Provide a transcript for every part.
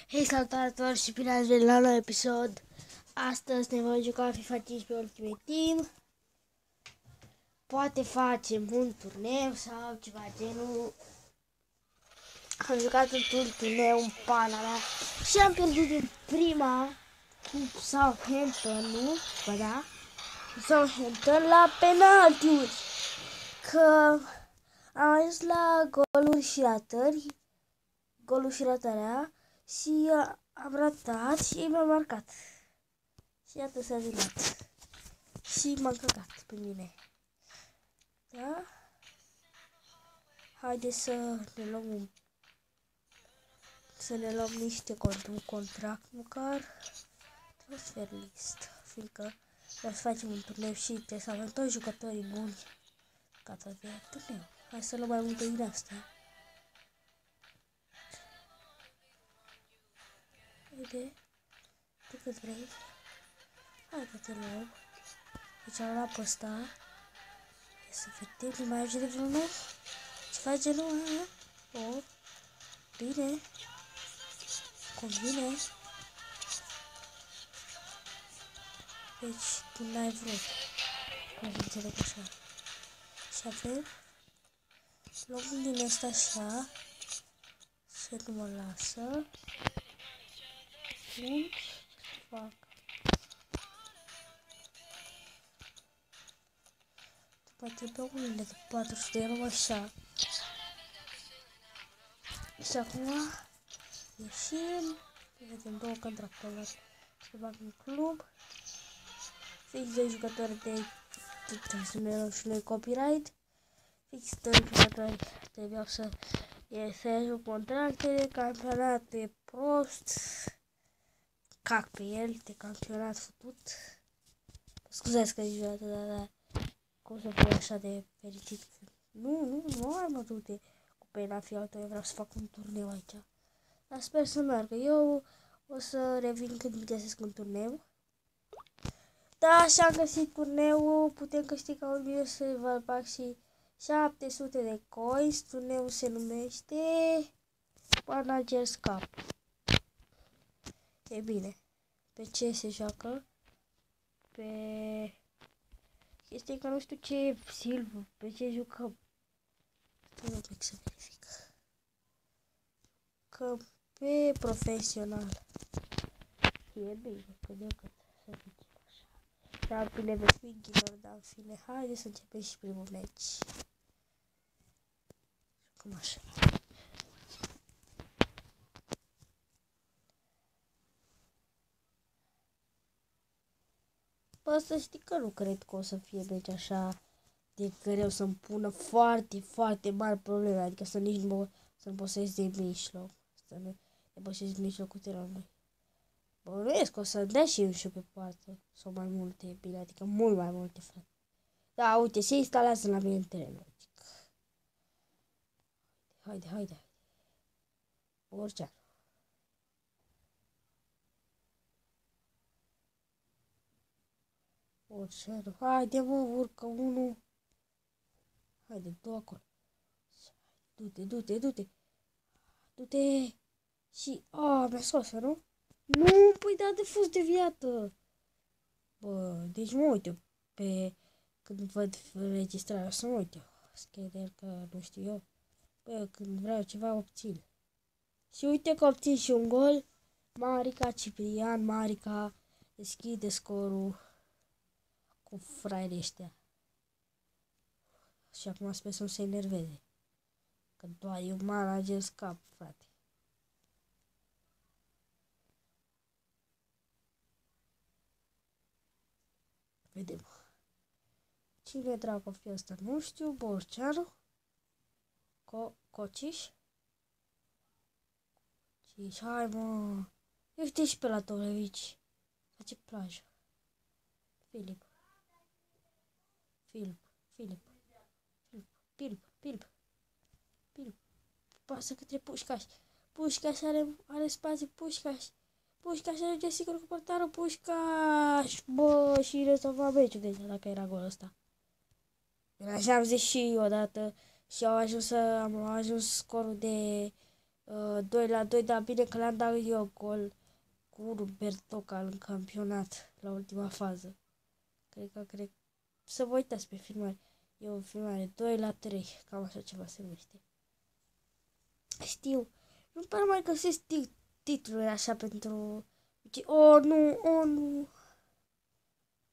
Hei salutatori și bine ați venit la un nou episod. Astăzi ne vom juca FIFA 15 Ultimate Team. Poate facem un turneu sau ceva genul. Am jucat într-un turneu în pana mea și am pierdut din prima cu Southampton, nu? Bă, da? Southampton la penaltiuri. Că am ajuns la goluri și ratări. Golul și ratarea. Și am ratat și mi-a marcat. Și iată s-a vinat. Și m-am căcat pe mine. Da? Haideți să ne luăm niște contract măcar. Transfer list. Fiindcă vreau să facem un turneu și trebuie să avem toți jucătorii buni. Gata de turneu. Hai să luăm mai multe din astea. Haide. Tu cât vrei. Hai că te luăm. Deci am luat pe ăsta. Ia să vedem, mai ajunge vreunul nou? Ceva genul ăla? O. Bine. Convine. Deci, tu n-ai vrut. Cum înțeleg așa. Și avem. Luăm din ăsta așa. Și nu mă lasă. Bun. Fac. Mai trebuie unele de 400 de euro așa. Și acum ieșim. Vedem două contracte. Să bag în club. Fix 2 jucători de transferul și noi copyright. Fix 2 jucători trebuiau să iese contracte de campionat de prost. Cac pe el, de campionat futut. Scuzați că e jurată, dar cum să fiu așa de fericit? Nu am mătute cu pena fi altă, eu vreau să fac un turneu aici. Dar sper să meargă. Eu o să revin când îmi găsesc un turneu. Da, și-am găsit turneul, putem câștiga un milion survival pack și 700 de coins. Turneul se numește Managers Cup. E bine. Pe ce se joacă? Pe... Este că nu știu ce silver, pe ce jucăm. Nu pot să verific. Că pe profesional. E bine, că de cât să zicem așa. Dar bine veți fi ghilor, dar în fine. Haide să începem și primul meci. Cum așa. Bă, să știi că nu cred că o să fie meci așa de greu să-mi pună foarte, foarte mari probleme. Adică să nici să nu pot să ies de mijloc. Să nu depășesc mijlocul terenului. Bănuiesc că o să dea și eu și pe poartă. Sau mai multe, bine, adică mult mai multe, frate. Da, uite, se instalează la mine în teren, logic. Haide. Orice. Orice. Haide, mă, urcă unul. Haide, du acolo. Du-te. Du-te. Și, mi-a scos, nu? Nu, păi da, de fost deviată. Bă, deci mă uite pe... Când văd înregistrarea, să mă uite. Scader că nu știu eu. Bă, când vreau ceva, obțin. Și uite că obțin și un gol. Ciprian Marica deschide scorul cu fraierii ăștia. Și acum sper să nu se enerveze. Că doar eu manager scap, frate. Vedem. Cine dracu fi ăsta? Nu știu. Borceanu. Cociș. Hai, mă. Uite și pe la Tolevici. Face plajă. Filip. Pasă către Pușcaș. Pușcaș are spațiu. Pușcaș ajunge sigur cu portarul. Pușcaș. Bă, și rezolva meciul deja dacă era golul ăsta. Așa am zis și odată și am ajuns scorul de 2-2, dar bine că le-am dat eu gol cu Roberto Cal în campionat la ultima fază. Cred. Să vă uitați pe filmare. E o filmare 2-3, cam așa ceva se numește. Știu, nu prea mai găsesc titluri așa pentru... nu.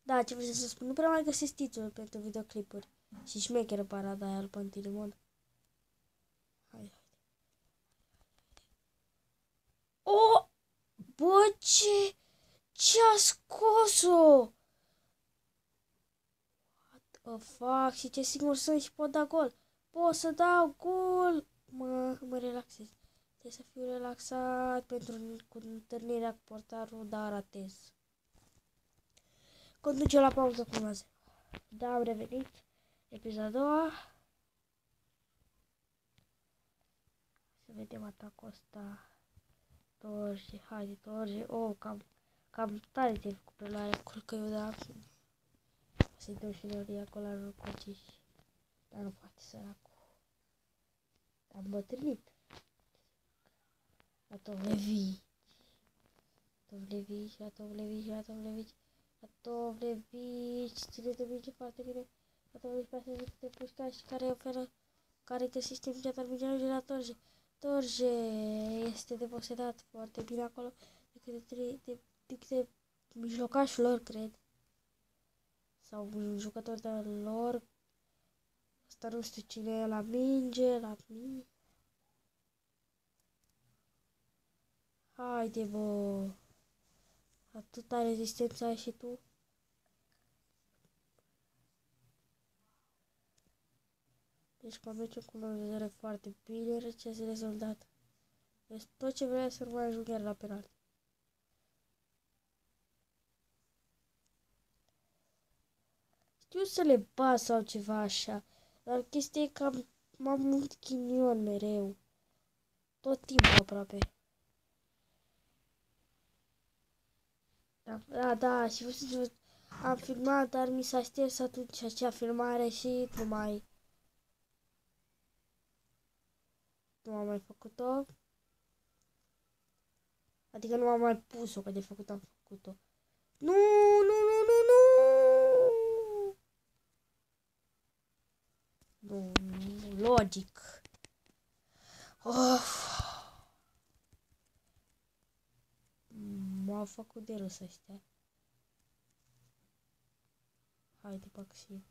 Da, ce vreau să spun, nu prea mai găsesc titluri pentru videoclipuri. Și șmecheră parada aia al Pantilimon. Hai. O! Bă, ce-a scos-o? Fac și ce singur sunt și pot da gol. Pot să dau gol. Mă relaxez. Trebuie să fiu relaxat pentru întâlnirea cu portarul, dar ratez. Conduce la pauză cu 1-0. Da, am revenit. Episodul a doua. Să vedem atacul ăsta. Torje, haide, Torje. Oh, cam tare te-ai făcut pe luare. Culcă eu, da. Să-i dau și noi acolo la Rucoci. Dar nu poate, săracul. Am bătrânit. La Tovlevici. Ține de mici foarte bine. La Tovlevici pasează de Pușcaș care găsește sistemul de armigenoare la Torje. Torje este deposedat foarte bine acolo de câte mijlocașul lor, cred. Sau un jucător de lor. Asta nu știu cine e la minge, Haide, bă. Atâta rezistență ai și tu. Deci că meciul cu 9-0 foarte bine, recent rezultat. Deci tot ce vrea să mai ajung iar la penalti. Știu să le bat sau ceva așa, dar chestia e că am mult ghinion mereu. Tot timpul aproape. Da, și am filmat, dar mi s-a șters atunci acea filmare și nu am mai făcut-o. Adică nu am mai pus-o, că de făcut am făcut-o. Nu! Nu, logic. M-au făcut de râs ăștia. Haide, Paxi.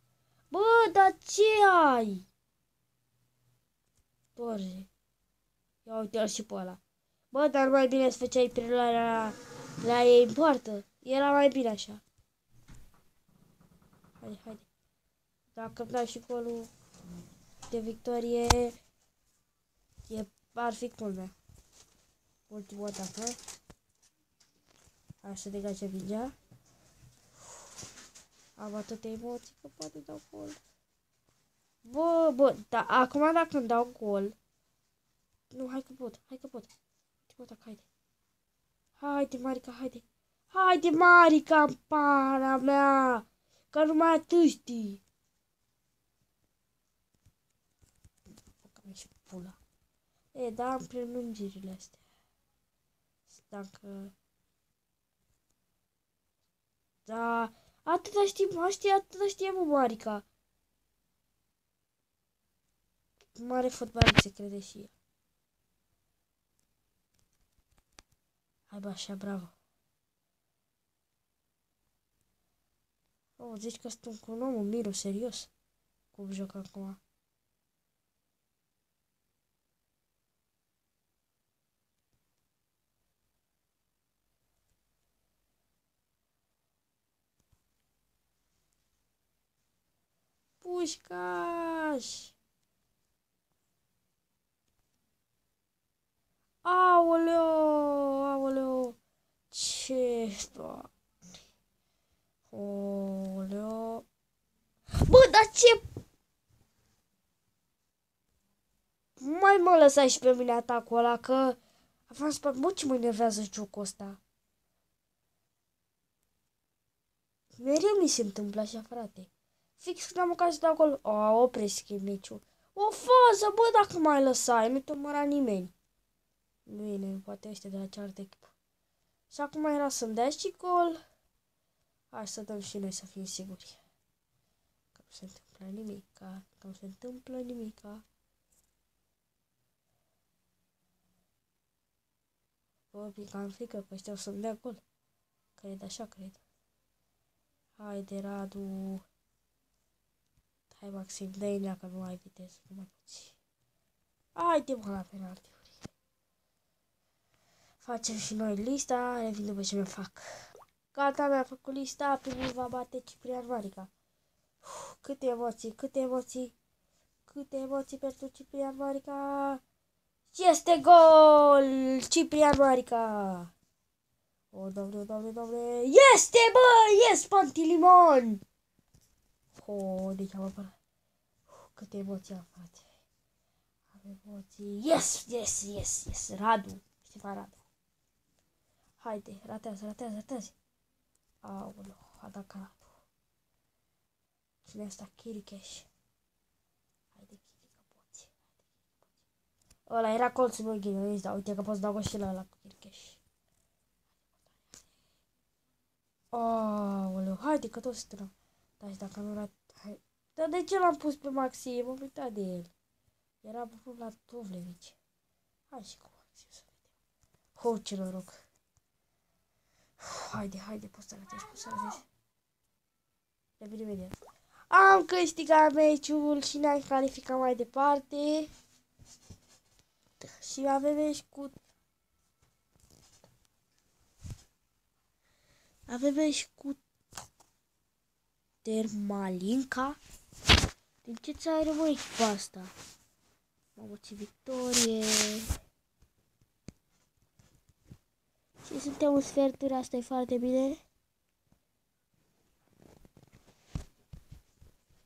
Bă, dar ce ai? Torje. Ia uite-l și pe ăla. Bă, dar mai bine să făceai preluarea la ei în poartă. Era mai bine așa. Haide. Dacă îmi dau și golul de victorie, ar fi culmea. Ultimul atac, nu? Hai să degaje mingea. Am atâtea emoții că poate dau gol. Bă, da, acum dacă îmi dau gol. Nu, hai că pot. Haide. Haide, Marica, haide. Haide, Marica, în pana mea. Că numai atât știi. Bă, și pula. Da, am prelungirile astea. Dacă... Da, atâta știe, mă, Marica. Mare fotbalist se crede și ea. Hai, bă, așa, bravo. Zici că sunt un om, un miru, serios. Cum joc acum. Pușcaș! Aoleo! Ce, Doamne? Aoleo! Bă, dar ce? Mai mă lăsai și pe mine atacul ăla, că... Bă, ce mă enervează jocul ăsta? Mereu mi se întâmplă așa, frate. Fix când am ocazia să dau gol. Opresc meciul. O fază, bă, dacă mai lăsai, nu te măra nimeni. Bine, poate ăștia de la cealaltă echipă. Și acum era să-mi dea și gol. Hai să dăm și noi să fim siguri. Că nu se întâmplă nimica. Că nu se întâmplă nimica. Bă, că am frică că ăștia o să-mi dea gol. Cred, așa cred. Haide, Radu. Hai, Maxim, dă-i că nu ai viteză, nu mai poți. Haide, mă, la penaltiuri. Facem și noi lista, revin după ce mi fac. Gata, mi-a făcut lista, primul va bate Ciprian Marica. Câte emoții, câte emoții. Câte emoții pentru Ciprian Marica. Este gol! Ciprian Marica! O, doamne, doamne, doamne! Este, bă! Yes, Pantilimon! O, deci am apărat. Câte emoții am, frate. Am emoții. Yes, yes, yes, yes. Radu. Știți, Radu. Haide, ratează, ratează, ratează. Aoleu, a dat ca Radu. Cine asta? Chiricheș. Haide, Chirica, poți. Ăla era colțul meu ghinionist, dar uite că poți da și la ăla cu Chiricheș. Aoleu, haide că toți strâng. Da, și dacă nu rate... Hai. Dar de ce l-am pus pe Maxim? M-am uitat de el. Era bun la Tovlevici. Hai și cu Maxim să vedem. Ce noroc. Haide, haide, poți să arătești, poți să arătești. Revin imediat. Am câștigat meciul și ne-am calificat mai departe. Și avem meci cu... Avem meci cu... Termalinca. Din ce țară, mă, echipa asta? Mamă, ce victorie! Și suntem în sferturi, asta e foarte bine.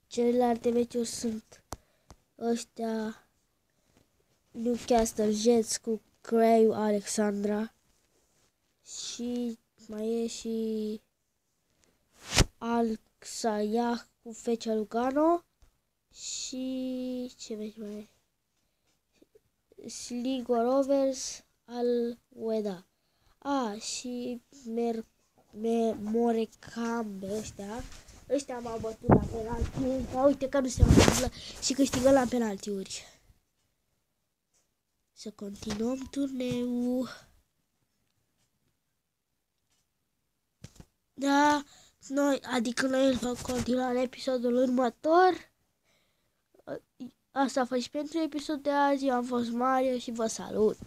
Celelalte meciuri sunt ăștia: Newcastle Jets cu Crewe Alexandra. Și mai e și Al-Sayah cu Fecea Lugano. Și ce meci mai e? Sligo Rovers al Ueda. Și Morecambe ăștia. Ăștia m-au bătut la penalti. Dar uite că nu se mai întâmplă și câștigăm la penaltiuri. Să continuăm turneul. Da, adică noi vom continua în episodul următor. Asta a fost și pentru episodul de azi. Eu am fost Mario și vă salut.